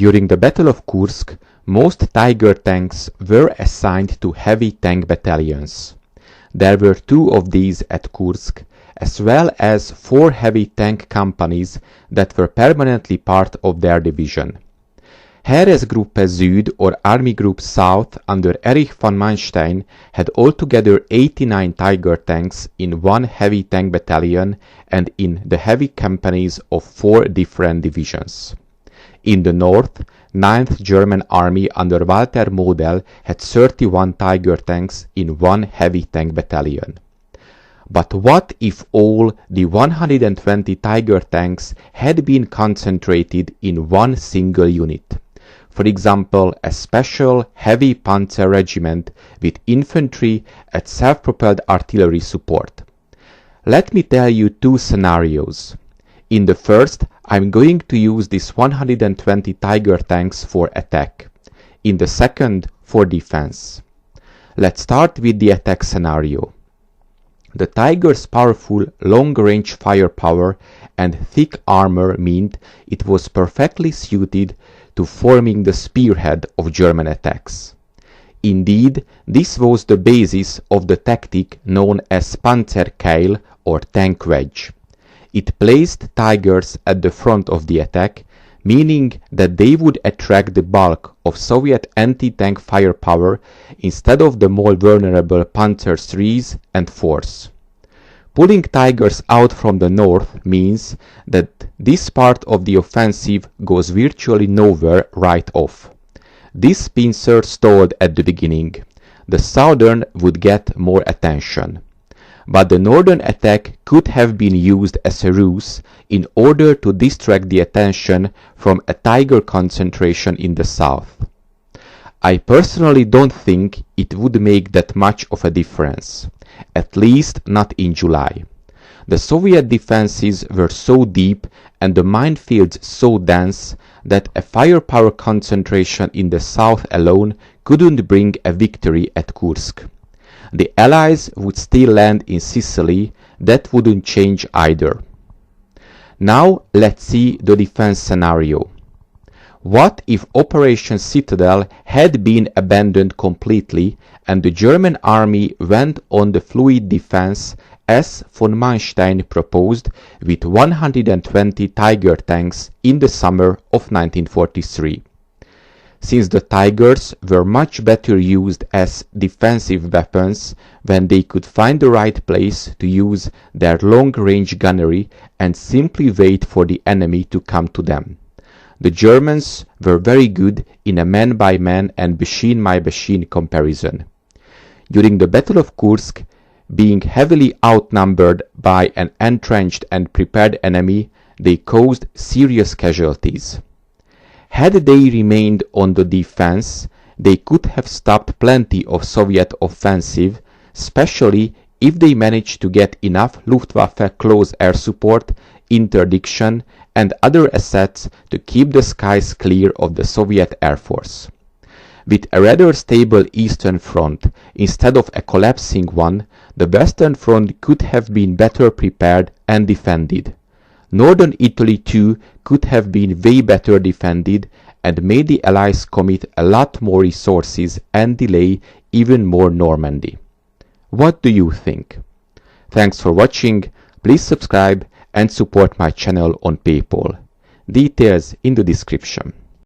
During the Battle of Kursk, most Tiger tanks were assigned to Heavy Tank Battalions. There were 2 of these at Kursk, as well as 4 heavy tank companies that were permanently part of their division. Heeresgruppe Süd, or Army Group South, under Erich von Manstein, had altogether 89 Tiger tanks in 1 heavy tank battalion and in the heavy companies of 4 different divisions. In the north, 9th German Army under Walter Model had 31 Tiger tanks in 1 heavy tank battalion. But what if all the 120 Tiger tanks had been concentrated in 1 single unit? For example, a special Heavy Panzer Regiment with infantry and self-propelled artillery support. Let me tell you 2 scenarios. In the first, I'm going to use these 120 Tiger tanks for attack. In the second, for defense. Let's start with the attack scenario. The Tiger's powerful long-range firepower and thick armor meant it was perfectly suited to forming the spearhead of German attacks. Indeed, this was the basis of the tactic known as Panzerkeil, or tank wedge. It placed Tigers at the front of the attack, meaning that they would attract the bulk of Soviet anti-tank firepower instead of the more vulnerable Panzer IIIs and IVs. Pulling Tigers out from the north means that this part of the offensive goes virtually nowhere right off. This pincer stalled at the beginning. The southern would get more attention. But the northern attack could have been used as a ruse in order to distract the attention from a Tiger concentration in the south. I personally don't think it would make that much of a difference, at least not in July. The Soviet defenses were so deep and the minefields so dense that a firepower concentration in the south alone couldn't bring a victory at Kursk. The Allies would still land in Sicily, that wouldn't change either. Now let's see the defense scenario. What if Operation Citadel had been abandoned completely and the German army went on the fluid defense as von Manstein proposed with 120 Tiger tanks in the summer of 1943? Since the Tigers were much better used as defensive weapons when they could find the right place to use their long-range gunnery and simply wait for the enemy to come to them. The Germans were very good in a man-by-man and machine-by-machine comparison. During the Battle of Kursk, being heavily outnumbered by an entrenched and prepared enemy, they caused serious casualties. Had they remained on the defense, they could have stopped plenty of Soviet offensive, especially if they managed to get enough Luftwaffe close air support, interdiction, and other assets to keep the skies clear of the Soviet Air Force. With a rather stable Eastern Front instead of a collapsing one, the Western Front could have been better prepared and defended. Northern Italy too could have been way better defended and made the Allies commit a lot more resources and delay even more Normandy. What do you think? Thanks for watching. Please subscribe and support my channel on PayPal. Details in the description.